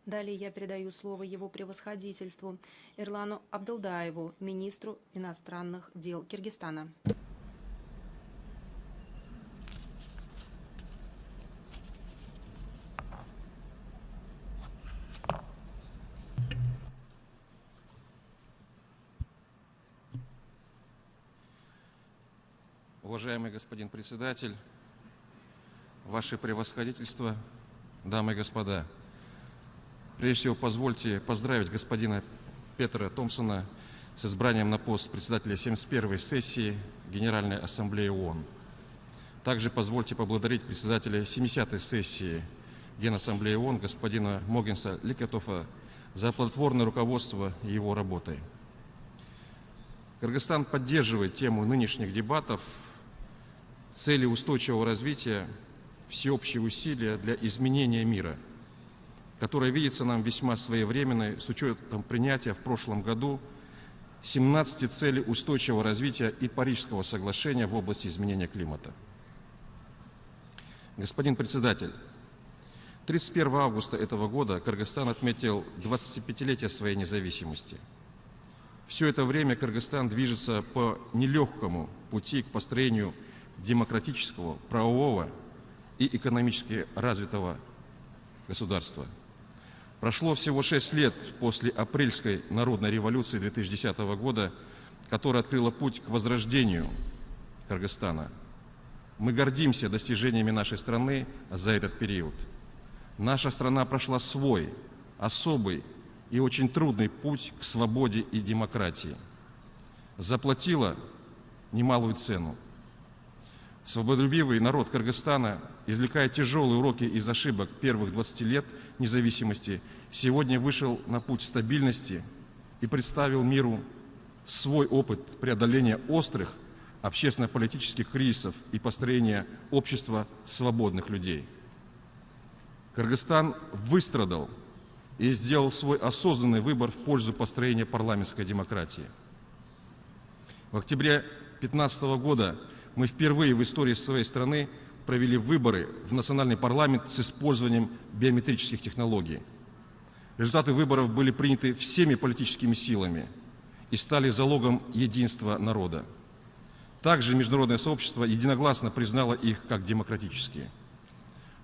Далее я передаю слово его превосходительству Эрлану Абдылдаеву, министру иностранных дел Киргизстана. Уважаемый господин председатель, ваше превосходительство, дамы и господа, прежде всего позвольте поздравить господина Петера Томпсона с избранием на пост председателя 71-й сессии Генеральной Ассамблеи ООН. Также позвольте поблагодарить председателя 70-й сессии Генассамблеи ООН господина Могенса Ликетофа за плодотворное руководство его работой. Кыргызстан поддерживает тему нынешних дебатов, цели устойчивого развития, всеобщие усилия для изменения мира, которая видится нам весьма своевременной с учетом принятия в прошлом году 17 целей устойчивого развития и Парижского соглашения в области изменения климата. Господин председатель, 31 августа этого года Кыргызстан отметил 25-летие своей независимости. Все это время Кыргызстан движется по нелегкому пути к построению демократического, правового и экономически развитого государства. Прошло всего 6 лет после апрельской народной революции 2010 года, которая открыла путь к возрождению Кыргызстана. Мы гордимся достижениями нашей страны за этот период. Наша страна прошла свой, особый и очень трудный путь к свободе и демократии. Заплатила немалую цену. Свободолюбивый народ Кыргызстана, извлекая тяжелые уроки из ошибок первых 20 лет независимости, сегодня вышел на путь стабильности и представил миру свой опыт преодоления острых общественно-политических кризисов и построения общества свободных людей. Кыргызстан выстрадал и сделал свой осознанный выбор в пользу построения парламентской демократии. В октябре 2015 года мы впервые в истории своей страны провели выборы в национальный парламент с использованием биометрических технологий. Результаты выборов были приняты всеми политическими силами и стали залогом единства народа. Также международное сообщество единогласно признало их как демократические.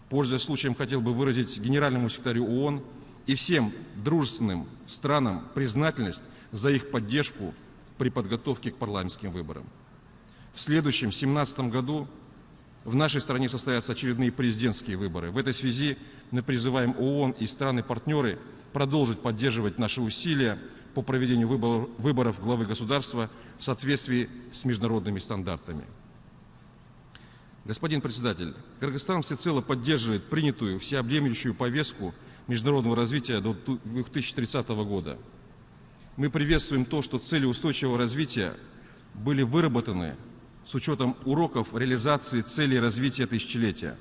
Пользуясь случаем, хотел бы выразить генеральному секретарю ООН и всем дружественным странам признательность за их поддержку при подготовке к парламентским выборам. В следующем, 2017 году, в нашей стране состоятся очередные президентские выборы. В этой связи мы призываем ООН и страны-партнеры продолжить поддерживать наши усилия по проведению выборов главы государства в соответствии с международными стандартами. Господин председатель, Кыргызстан всецело поддерживает принятую всеобъемлющую повестку международного развития до 2030 года. Мы приветствуем то, что цели устойчивого развития были выработаны с учетом уроков реализации целей развития тысячелетия,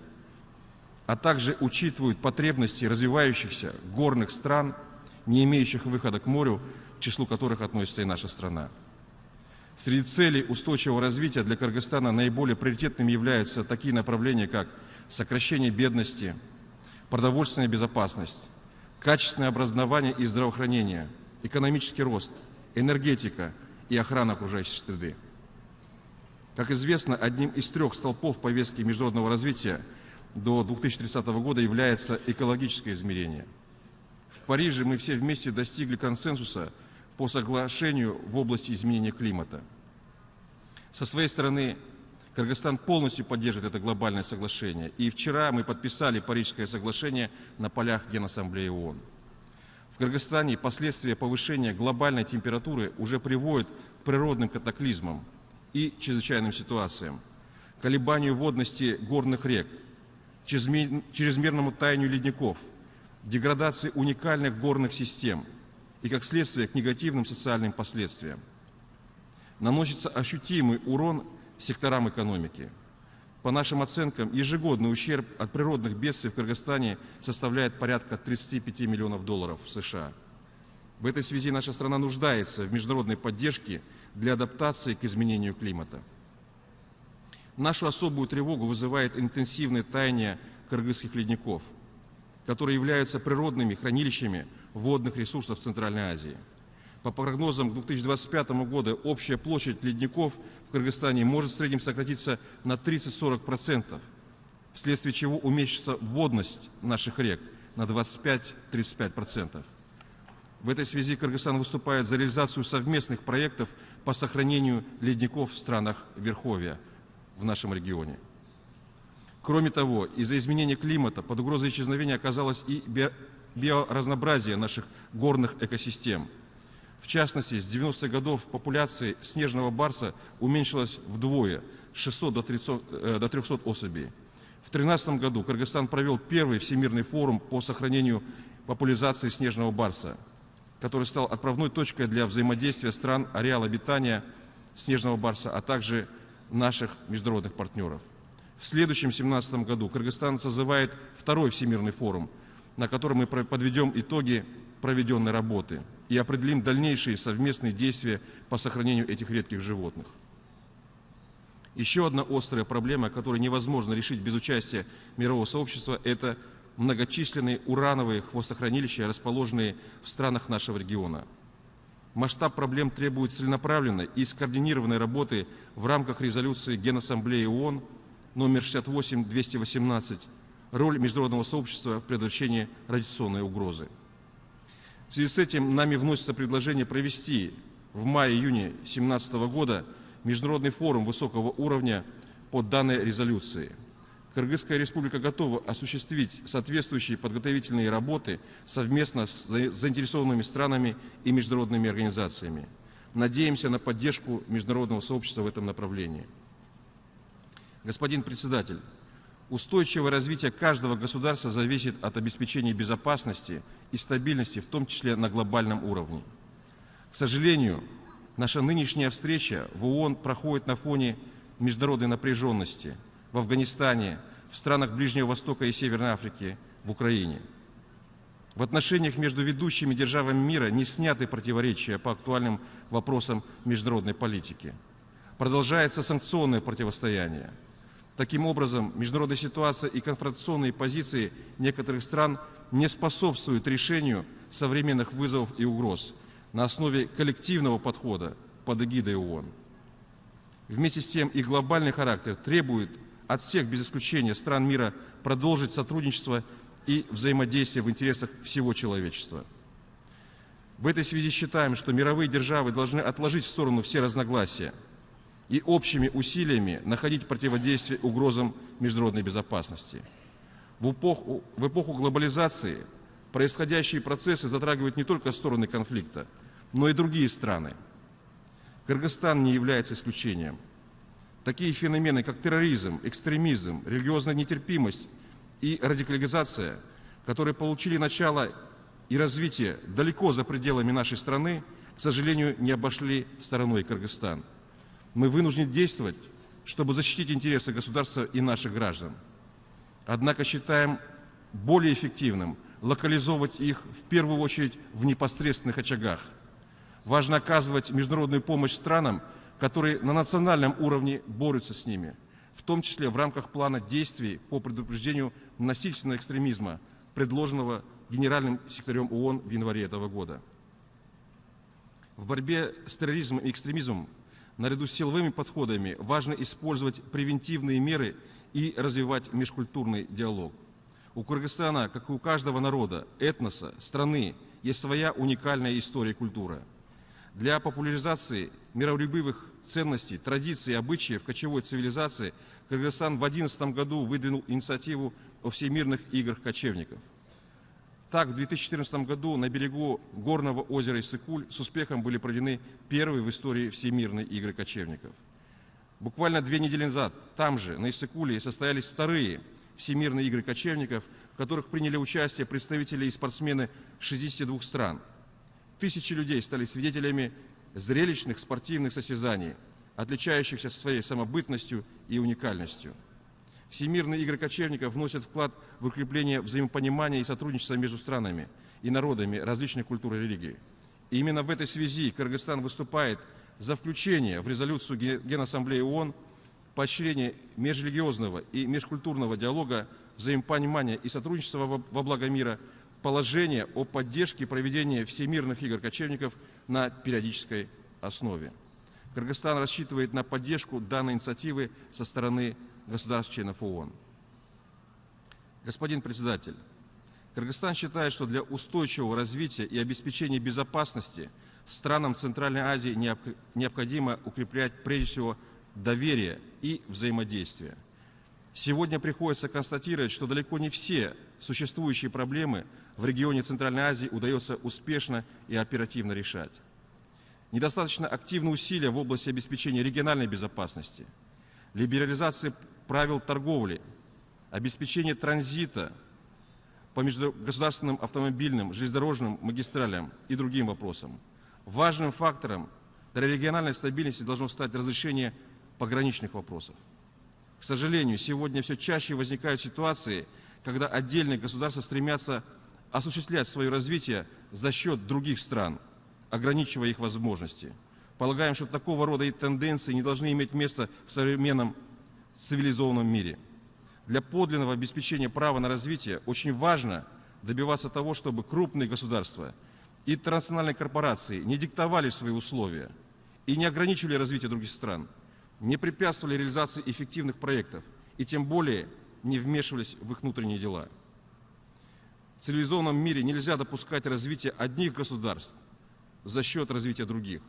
а также учитывают потребности развивающихся горных стран, не имеющих выхода к морю, к числу которых относится и наша страна. Среди целей устойчивого развития для Кыргызстана наиболее приоритетными являются такие направления, как сокращение бедности, продовольственная безопасность, качественное образование и здравоохранение, экономический рост, энергетика и охрана окружающей среды. Как известно, одним из 3 столпов повестки международного развития до 2030 года является экологическое измерение. В Париже мы все вместе достигли консенсуса по соглашению в области изменения климата. Со своей стороны, Кыргызстан полностью поддерживает это глобальное соглашение. И вчера мы подписали Парижское соглашение на полях Генассамблеи ООН. В Кыргызстане последствия повышения глобальной температуры уже приводят к природным катаклизмам и чрезвычайным ситуациям, колебанию водности горных рек, чрезмерному таянию ледников, деградации уникальных горных систем и, как следствие, к негативным социальным последствиям. Наносится ощутимый урон секторам экономики. По нашим оценкам, ежегодный ущерб от природных бедствий в Кыргызстане составляет порядка 35 миллионов долларов в США. В этой связи наша страна нуждается в международной поддержке для адаптации к изменению климата. Нашу особую тревогу вызывает интенсивное таяние кыргызских ледников. которые являются природными хранилищами водных ресурсов Центральной Азии. По прогнозам к 2025 году общая площадь ледников в Кыргызстане может в среднем сократиться на 30-40%, вследствие чего уменьшится водность наших рек на 25-35%. В этой связи Кыргызстан выступает за реализацию совместных проектов по сохранению ледников в странах Верховья в нашем регионе. Кроме того, из-за изменения климата под угрозой исчезновения оказалось и биоразнообразие наших горных экосистем. В частности, с 90-х годов популяция снежного барса уменьшилась вдвое, с 600 до 300 особей. В 2013 году Кыргызстан провел первый всемирный форум по сохранению популяции снежного барса, который стал отправной точкой для взаимодействия стран ареала обитания снежного барса, а также наших международных партнеров. В следующем 2017 году Кыргызстан созывает второй всемирный форум, на котором мы подведем итоги проведенной работы и определим дальнейшие совместные действия по сохранению этих редких животных. Еще одна острая проблема, которую невозможно решить без участия мирового сообщества, это многочисленные урановые хвостохранилища, расположенные в странах нашего региона. Масштаб проблем требует целенаправленной и скоординированной работы в рамках резолюции Генассамблеи ООН номер 68-218 «Роль международного сообщества в предотвращении радиационной угрозы». В связи с этим нами вносится предложение провести в мае-июне 2017 года международный форум высокого уровня по данной резолюции. Кыргызская республика готова осуществить соответствующие подготовительные работы совместно с заинтересованными странами и международными организациями. Надеемся на поддержку международного сообщества в этом направлении. Господин председатель, устойчивое развитие каждого государства зависит от обеспечения безопасности и стабильности, в том числе на глобальном уровне. К сожалению, наша нынешняя встреча в ООН проходит на фоне международной напряженности в Афганистане, в странах Ближнего Востока и Северной Африки, в Украине. В отношениях между ведущими державами мира не сняты противоречия по актуальным вопросам международной политики. Продолжается санкционное противостояние. Таким образом, международная ситуация и конфронтационные позиции некоторых стран не способствуют решению современных вызовов и угроз на основе коллективного подхода под эгидой ООН. Вместе с тем и глобальный характер требует от всех без исключения стран мира продолжить сотрудничество и взаимодействие в интересах всего человечества. В этой связи считаем, что мировые державы должны отложить в сторону все разногласия и общими усилиями находить противодействие угрозам международной безопасности. В эпоху глобализации происходящие процессы затрагивают не только стороны конфликта, но и другие страны. Кыргызстан не является исключением. Такие феномены, как терроризм, экстремизм, религиозная нетерпимость и радикализация, которые получили начало и развитие далеко за пределами нашей страны, к сожалению, не обошли стороной Кыргызстан. Мы вынуждены действовать, чтобы защитить интересы государства и наших граждан. Однако считаем более эффективным локализовывать их в первую очередь в непосредственных очагах. Важно оказывать международную помощь странам, которые на национальном уровне борются с ними, в том числе в рамках плана действий по предупреждению насильственного экстремизма, предложенного Генеральным секретарем ООН в январе этого года. В борьбе с терроризмом и экстремизмом наряду с силовыми подходами важно использовать превентивные меры и развивать межкультурный диалог. У Кыргызстана, как и у каждого народа, этноса, страны, есть своя уникальная история и культура. Для популяризации миролюбивых ценностей, традиций и обычаев кочевой цивилизации Кыргызстан в 2011 году выдвинул инициативу о Всемирных играх кочевников. Так, в 2014 году на берегу горного озера Иссык-Куль с успехом были проведены первые в истории Всемирные игры кочевников. Буквально 2 недели назад там же, на Иссык-Куле, состоялись вторые Всемирные игры кочевников, в которых приняли участие представители и спортсмены 62 стран. Тысячи людей стали свидетелями зрелищных спортивных состязаний, отличающихся своей самобытностью и уникальностью. Всемирные игры кочевников вносят вклад в укрепление взаимопонимания и сотрудничества между странами и народами различных культур и религий. И именно в этой связи Кыргызстан выступает за включение в резолюцию Генассамблеи ООН поощрение межрелигиозного и межкультурного диалога, взаимопонимания и сотрудничества во благо мира, положение о поддержке проведения всемирных игр кочевников на периодической основе. Кыргызстан рассчитывает на поддержку данной инициативы со стороны государств-членов ООН. Господин председатель, Кыргызстан считает, что для устойчивого развития и обеспечения безопасности странам Центральной Азии необходимо укреплять прежде всего доверие и взаимодействие. Сегодня приходится констатировать, что далеко не все существующие проблемы в регионе Центральной Азии удается успешно и оперативно решать. Недостаточно активны усилия в области обеспечения региональной безопасности, либерализации правил торговли, обеспечения транзита по межгосударственным автомобильным, железнодорожным магистралям и другим вопросам. Важным фактором для региональной стабильности должно стать разрешение пограничных вопросов. К сожалению, сегодня все чаще возникают ситуации, когда отдельные государства стремятся осуществлять свое развитие за счет других стран, ограничивая их возможности. Полагаем, что такого рода тенденции не должны иметь места в современном цивилизованном мире. Для подлинного обеспечения права на развитие очень важно добиваться того, чтобы крупные государства и транснациональные корпорации не диктовали свои условия и не ограничивали развитие других стран, не препятствовали реализации эффективных проектов и тем более не вмешивались в их внутренние дела. В цивилизованном мире нельзя допускать развитие одних государств за счет развития других.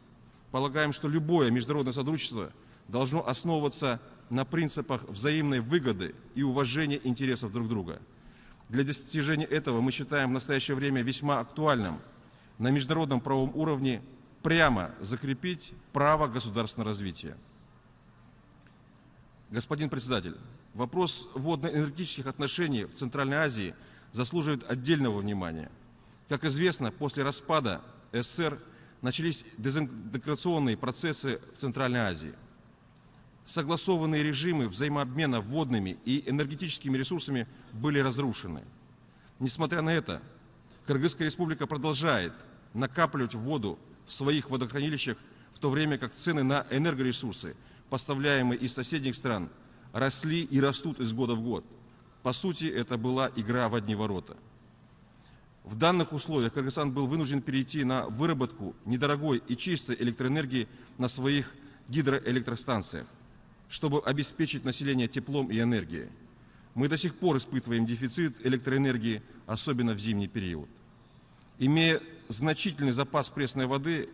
Полагаем, что любое международное сотрудничество должно основываться на принципах взаимной выгоды и уважения интересов друг друга. Для достижения этого мы считаем в настоящее время весьма актуальным на международном правовом уровне прямо закрепить право государственного развития. Господин председатель, вопрос водно-энергетических отношений в Центральной Азии заслуживает отдельного внимания. Как известно, после распада СССР начались дезинтеграционные процессы в Центральной Азии. Согласованные режимы взаимообмена водными и энергетическими ресурсами были разрушены. Несмотря на это, Кыргызская республика продолжает накапливать воду в своих водохранилищах, в то время как цены на энергоресурсы, поставляемые из соседних стран, росли и растут из года в год. По сути, это была игра в одни ворота. В данных условиях Кыргызстан был вынужден перейти на выработку недорогой и чистой электроэнергии на своих гидроэлектростанциях, чтобы обеспечить население теплом и энергией. Мы до сих пор испытываем дефицит электроэнергии, особенно в зимний период. Имея значительный запас пресной воды,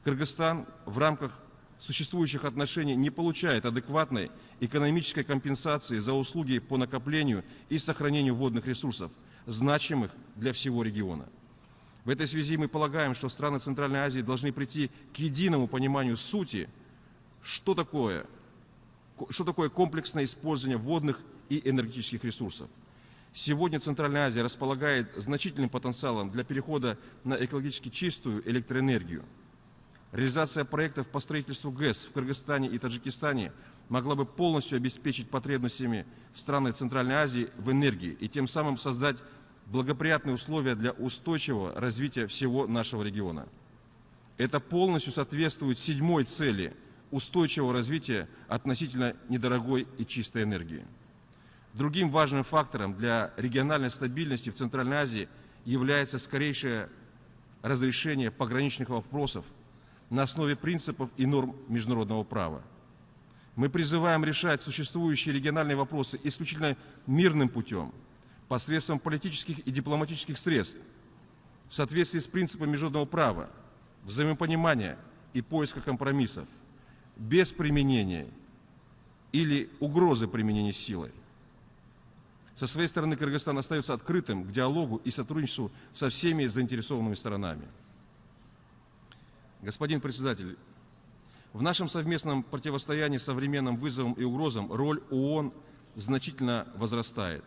Кыргызстан в рамках существующих отношений не получает адекватной экономической компенсации за услуги по накоплению и сохранению водных ресурсов, значимых для всего региона. В этой связи мы полагаем, что страны Центральной Азии должны прийти к единому пониманию сути, что такое комплексное использование водных и энергетических ресурсов. Сегодня Центральная Азия располагает значительным потенциалом для перехода на экологически чистую электроэнергию. Реализация проектов по строительству ГЭС в Кыргызстане и Таджикистане могла бы полностью обеспечить потребностями стран Центральной Азии в энергии и тем самым создать благоприятные условия для устойчивого развития всего нашего региона. Это полностью соответствует 7-й цели устойчивого развития относительно недорогой и чистой энергии. Другим важным фактором для региональной стабильности в Центральной Азии является скорейшее разрешение пограничных вопросов на основе принципов и норм международного права. Мы призываем решать существующие региональные вопросы исключительно мирным путем, посредством политических и дипломатических средств, в соответствии с принципами международного права, взаимопонимания и поиска компромиссов, без применения или угрозы применения силы. Со своей стороны, Кыргызстан остается открытым к диалогу и сотрудничеству со всеми заинтересованными сторонами. Господин председатель, в нашем совместном противостоянии современным вызовам и угрозам роль ООН значительно возрастает.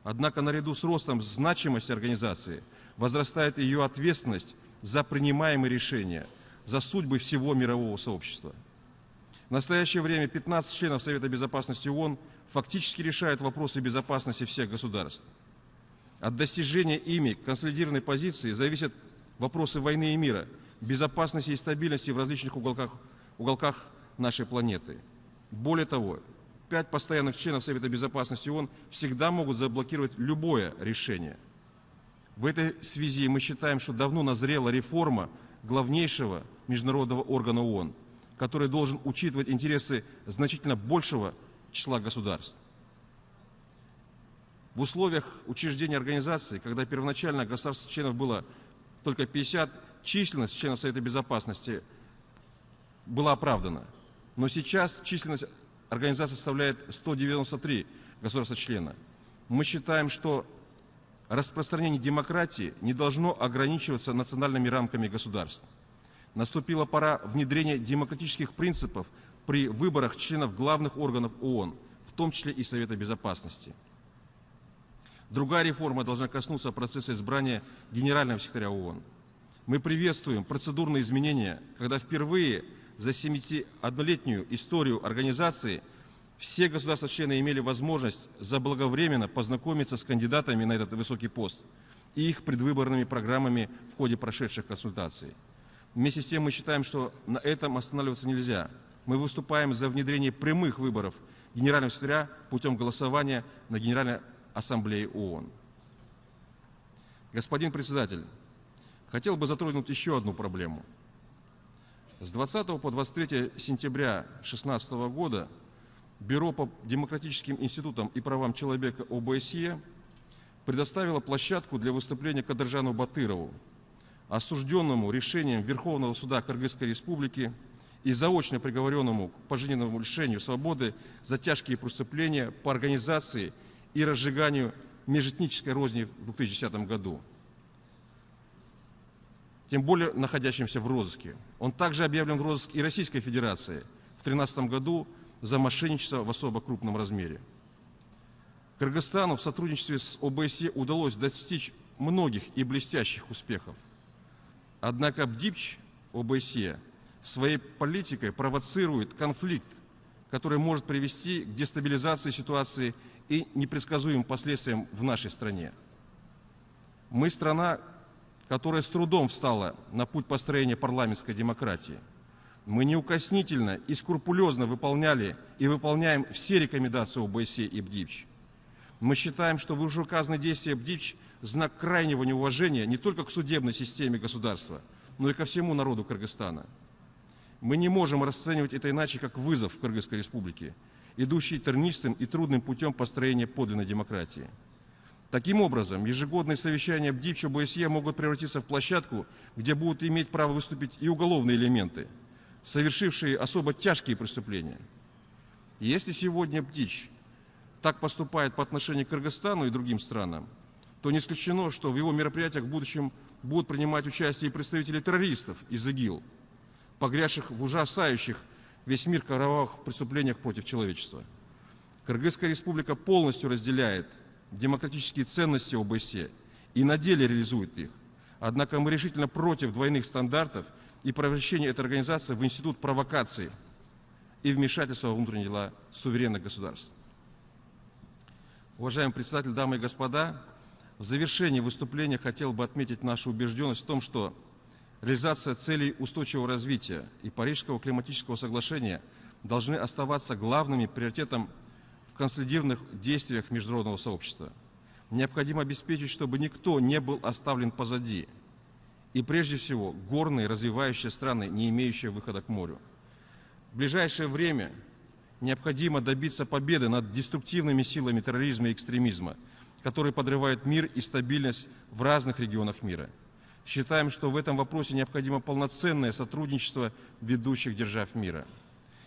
Однако наряду с ростом значимости организации возрастает ее ответственность за принимаемые решения, за судьбы всего мирового сообщества. В настоящее время 15 членов Совета Безопасности ООН фактически решают вопросы безопасности всех государств. От достижения ими консолидированной позиции зависят вопросы войны и мира, безопасности и стабильности в различных уголках нашей планеты. Более того, 5 постоянных членов Совета Безопасности ООН всегда могут заблокировать любое решение. В этой связи мы считаем, что давно назрела реформа главнейшего международного органа ООН, который должен учитывать интересы значительно большего числа государств. В условиях учреждения организации, когда первоначально государственных членов было только 50, численность членов Совета Безопасности была оправдана. Но сейчас численность организации составляет 193 государства-члена. Мы считаем, что распространение демократии не должно ограничиваться национальными рамками государств. Наступила пора внедрения демократических принципов при выборах членов главных органов ООН, в том числе и Совета Безопасности. Другая реформа должна коснуться процесса избрания генерального секретаря ООН. Мы приветствуем процедурные изменения, когда впервые за 71-летнюю историю организации все государства-члены имели возможность заблаговременно познакомиться с кандидатами на этот высокий пост и их предвыборными программами в ходе прошедших консультаций. Вместе с тем мы считаем, что на этом останавливаться нельзя. Мы выступаем за внедрение прямых выборов генерального секретаря путем голосования на Генеральной Ассамблее ООН. Господин председатель, хотел бы затронуть еще одну проблему. С 20 по 23 сентября 2016 года Бюро по демократическим институтам и правам человека ОБСЕ предоставило площадку для выступления Кадыржану Батырову, осужденному решением Верховного суда Кыргызской Республики и заочно приговоренному к пожизненному лишению свободы за тяжкие преступления по организации и разжиганию межэтнической розни в 2010 году. Тем более находящимся в розыске. Он также объявлен в розыск и Российской Федерации в 2013 году за мошенничество в особо крупном размере. Кыргызстану в сотрудничестве с ОБСЕ удалось достичь многих и блестящих успехов. Однако БДИПЧ ОБСЕ своей политикой провоцирует конфликт, который может привести к дестабилизации ситуации и непредсказуемым последствиям в нашей стране. Мы страна, которая с трудом встала на путь построения парламентской демократии. Мы неукоснительно и скрупулезно выполняли и выполняем все рекомендации ОБСЕ и БДИПЧ. Мы считаем, что вышеуказанные действия БДИПЧ – знак крайнего неуважения не только к судебной системе государства, но и ко всему народу Кыргызстана. Мы не можем расценивать это иначе, как вызов Кыргызской Республике, идущий тернистым и трудным путем построения подлинной демократии. Таким образом, ежегодные совещания БДИПЧ ОБСЕ могут превратиться в площадку, где будут иметь право выступить и уголовные элементы, совершившие особо тяжкие преступления. И если сегодня БДИПЧ так поступает по отношению к Кыргызстану и другим странам, то не исключено, что в его мероприятиях в будущем будут принимать участие и представители террористов из ИГИЛ, погрязших в ужасающих весь мир кровавых преступлениях против человечества. Кыргызская республика полностью разделяет демократические ценности ОБСЕ и на деле реализует их. Однако мы решительно против двойных стандартов и превращения этой организации в институт провокации и вмешательства во внутренние дела суверенных государств. Уважаемый председатель, дамы и господа, в завершении выступления хотел бы отметить нашу убежденность в том, что реализация целей устойчивого развития и Парижского климатического соглашения должны оставаться главными приоритетом в консолидированных действиях международного сообщества. Необходимо обеспечить, чтобы никто не был оставлен позади. И прежде всего горные развивающие страны, не имеющие выхода к морю. В ближайшее время необходимо добиться победы над деструктивными силами терроризма и экстремизма, которые подрывают мир и стабильность в разных регионах мира. Считаем, что в этом вопросе необходимо полноценное сотрудничество ведущих держав мира.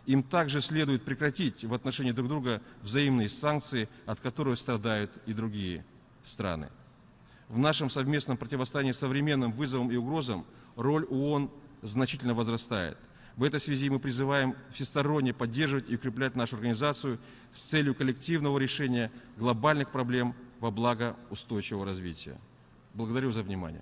Им также следует прекратить в отношении друг друга взаимные санкции, от которых страдают и другие страны. В нашем совместном противостоянии современным вызовам и угрозам роль ООН значительно возрастает. В этой связи мы призываем всесторонне поддерживать и укреплять нашу организацию с целью коллективного решения глобальных проблем во благо устойчивого развития. Благодарю за внимание.